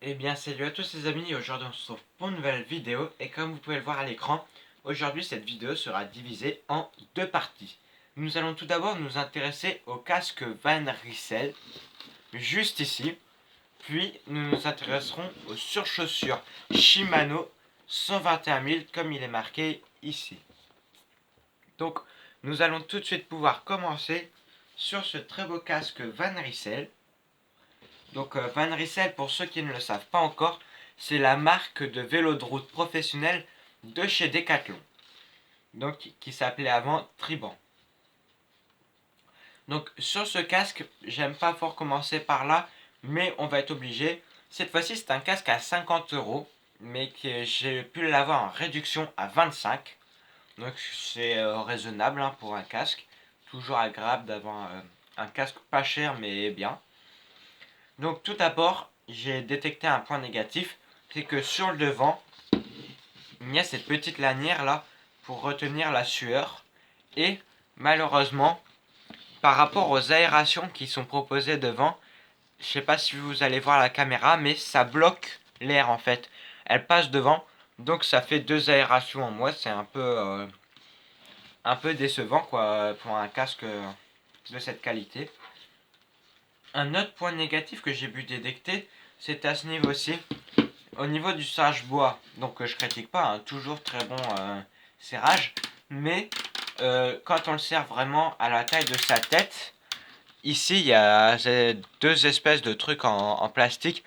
Eh bien salut à tous les amis, aujourd'hui on se retrouve pour une nouvelle vidéo et comme vous pouvez le voir à l'écran, aujourd'hui cette vidéo sera divisée en deux parties. Nous allons tout d'abord nous intéresser au casque Van Rissel, juste ici, puis nous nous intéresserons aux surchaussures Shimano 121 000 comme il est marqué ici. Donc nous allons tout de suite pouvoir commencer sur ce très beau casque Van Rissel. Donc Van Rissel, pour ceux qui ne le savent pas encore, c'est la marque de vélo de route professionnel de chez Decathlon. Donc qui s'appelait avant Triban. Donc sur ce casque, j'aime pas fort commencer par là, mais on va être obligé. Cette fois-ci, c'est un casque à 50 €, mais que j'ai pu l'avoir en réduction à 25. Donc c'est raisonnable pour un casque. Toujours agréable d'avoir un casque pas cher mais bien. Donc tout d'abord, j'ai détecté un point négatif, c'est que sur le devant, il y a cette petite lanière là pour retenir la sueur. Et malheureusement, par rapport aux aérations qui sont proposées devant, je sais pas si vous allez voir la caméra, mais ça bloque l'air en fait. Elle passe devant, donc ça fait deux aérations en moins. C'est un peu décevant quoi pour un casque de cette qualité. Un autre point négatif que j'ai pu détecter, c'est à ce niveau-ci. Au niveau du serrage bois, donc je critique pas, toujours très bon serrage, mais quand on le serre vraiment à la taille de sa tête, ici il y a deux espèces de trucs en plastique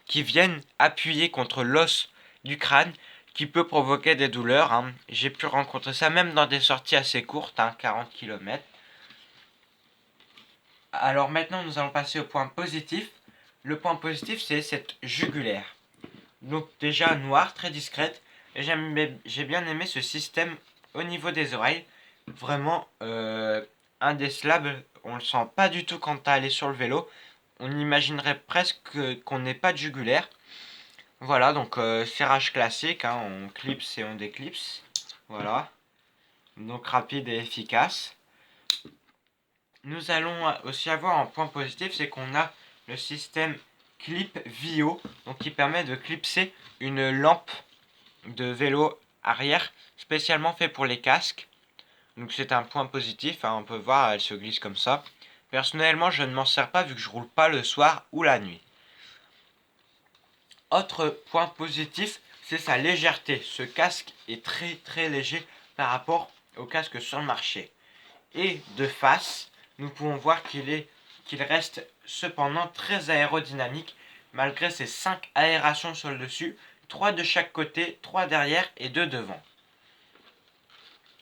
qui viennent appuyer contre l'os du crâne qui peut provoquer des douleurs. J'ai pu rencontrer ça même dans des sorties assez courtes, 40 km. Alors maintenant nous allons passer au point positif. Le point positif c'est cette jugulaire. Donc déjà noire, très discrète. Et j'ai bien aimé ce système au niveau des oreilles. Vraiment indécelable. On le sent pas du tout quand t'as allé sur le vélo. On imaginerait presque qu'on n'ait pas de jugulaire. Voilà, donc serrage classique. On clipse et on déclipse. Voilà. Donc rapide et efficace. Nous allons aussi avoir un point positif, c'est qu'on a le système Clip Vio, donc qui permet de clipser une lampe de vélo arrière spécialement fait pour les casques. Donc c'est un point positif, on peut voir, elle se glisse comme ça. Personnellement, je ne m'en sers pas vu que je roule pas le soir ou la nuit. Autre point positif, c'est sa légèreté. Ce casque est très très léger par rapport au casque sur le marché. Et de face, nous pouvons voir qu'il reste cependant très aérodynamique malgré ses 5 aérations sur le dessus, 3 de chaque côté, 3 derrière et 2 devant.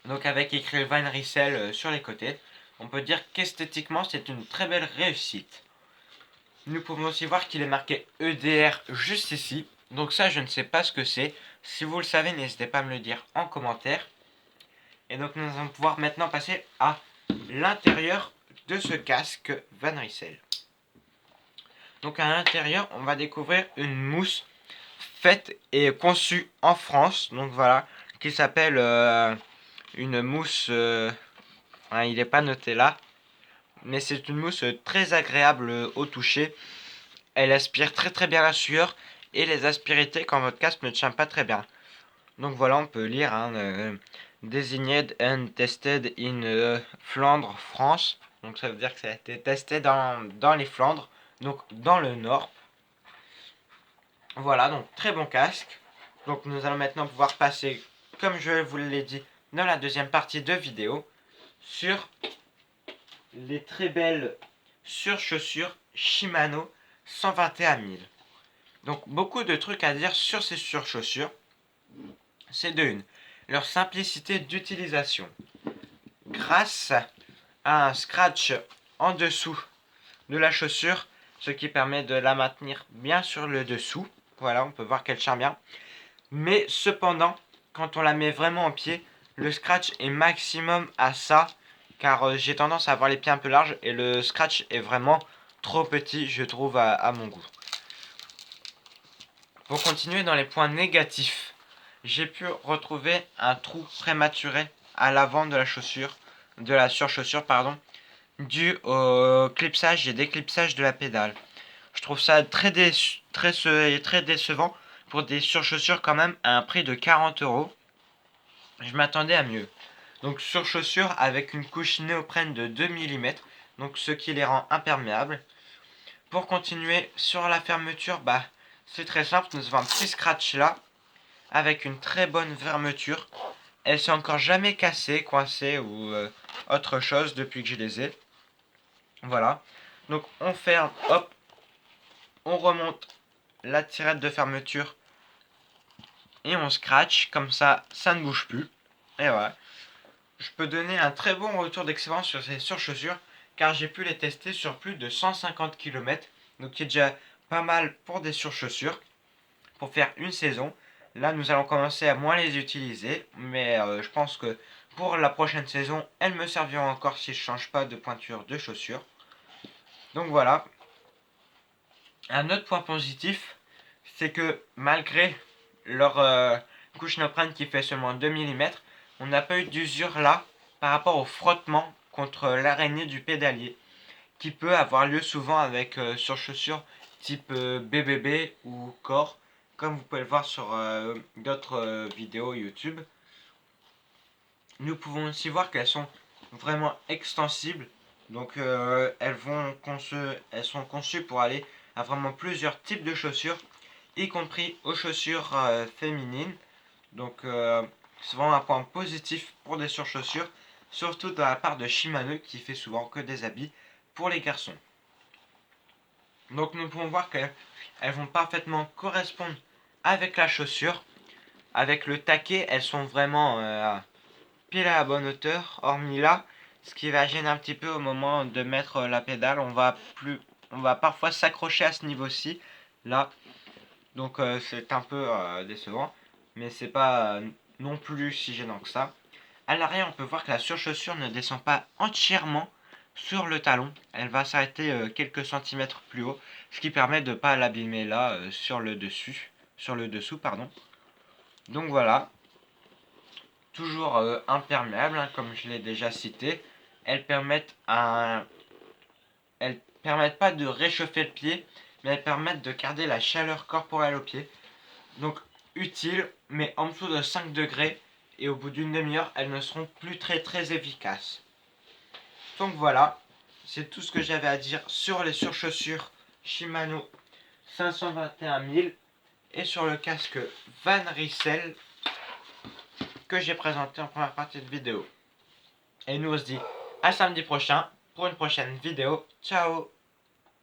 Donc avec écrit Van Rissel sur les côtés, on peut dire qu'esthétiquement c'est une très belle réussite. Nous pouvons aussi voir qu'il est marqué EDR juste ici. Donc ça je ne sais pas ce que c'est. Si vous le savez, n'hésitez pas à me le dire en commentaire. Et donc nous allons pouvoir maintenant passer à l'intérieur de ce casque Van Rissel. Donc à l'intérieur, on va découvrir une mousse faite et conçue en France. Donc voilà, qui s'appelle une mousse. Il n'est pas noté là, mais c'est une mousse très agréable au toucher. Elle aspire très très bien la sueur et les aspérités quand votre casque ne tient pas très bien. Donc voilà, on peut lire Designated and tested in Flandre, France. Donc ça veut dire que ça a été testé dans les Flandres, donc dans le nord. Voilà, donc très bon casque. Donc nous allons maintenant pouvoir passer, comme je vous l'ai dit, dans la deuxième partie de vidéo, sur les très belles surchaussures Shimano 121 000. Donc beaucoup de trucs à dire sur ces surchaussures. C'est de une, leur simplicité d'utilisation. Grâce à un scratch en dessous de la chaussure, ce qui permet de la maintenir bien sur le dessous. Voilà, on peut voir qu'elle tient bien. Mais cependant, quand on la met vraiment en pied, le scratch est maximum à ça, car j'ai tendance à avoir les pieds un peu larges et le scratch est vraiment trop petit, je trouve, à mon goût. Pour continuer dans les points négatifs, j'ai pu retrouver un trou prématuré à l'avant de la chaussure, de la surchaussure, pardon, dû au clipsage et déclipsage de la pédale. Je trouve ça très décevant pour des surchaussures quand même à un prix de 40 euros. Je m'attendais à mieux. Donc surchaussures avec une couche néoprène de 2 mm, donc ce qui les rend imperméables. Pour continuer sur la fermeture, c'est très simple, nous avons un petit scratch là, avec une très bonne fermeture. Elle s'est encore jamais cassée, coincée ou autre chose depuis que je les ai. Voilà. Donc on ferme, hop, on remonte la tirette de fermeture et on scratch, comme ça, ça ne bouge plus. Et voilà. Je peux donner un très bon retour d'expérience sur ces surchaussures, car j'ai pu les tester sur plus de 150 km, donc qui est déjà pas mal pour des surchaussures, pour faire une saison. Là, nous allons commencer à moins les utiliser, mais je pense que pour la prochaine saison, elles me serviront encore si je ne change pas de pointure de chaussures. Donc voilà. Un autre point positif, c'est que malgré leur couche néoprène qui fait seulement 2 mm, on n'a pas eu d'usure là par rapport au frottement contre l'araignée du pédalier qui peut avoir lieu souvent avec sur chaussures type BBB ou Core, comme vous pouvez le voir sur d'autres vidéos YouTube. Nous pouvons aussi voir qu'elles sont vraiment extensibles, donc elles sont conçues pour aller à vraiment plusieurs types de chaussures, y compris aux chaussures féminines. Donc c'est vraiment un point positif pour des surchaussures, surtout de la part de Shimano qui fait souvent que des habits pour les garçons. Donc nous pouvons voir qu'elles vont parfaitement correspondre avec la chaussure. Avec le taquet, elles sont vraiment pile à la bonne hauteur, hormis là, ce qui va gêner un petit peu au moment de mettre la pédale. On va parfois s'accrocher à ce niveau-ci, là. Donc c'est un peu décevant, mais c'est pas non plus si gênant que ça. À l'arrière, on peut voir que la surchaussure ne descend pas entièrement sur le talon. Elle va s'arrêter quelques centimètres plus haut, ce qui permet de ne pas l'abîmer là sur le dessous, pardon. Donc voilà, toujours imperméable, hein, comme je l'ai déjà cité. Elles permettent elles permettent pas de réchauffer le pied, mais elles permettent de garder la chaleur corporelle au pied. Donc utile, mais en dessous de 5 degrés, et au bout d'une demi-heure, elles ne seront plus très efficaces. Donc voilà, c'est tout ce que j'avais à dire sur les surchaussures Shimano 521 000 et sur le casque Van Rissel que j'ai présenté en première partie de vidéo. Et nous on se dit à samedi prochain pour une prochaine vidéo. Ciao!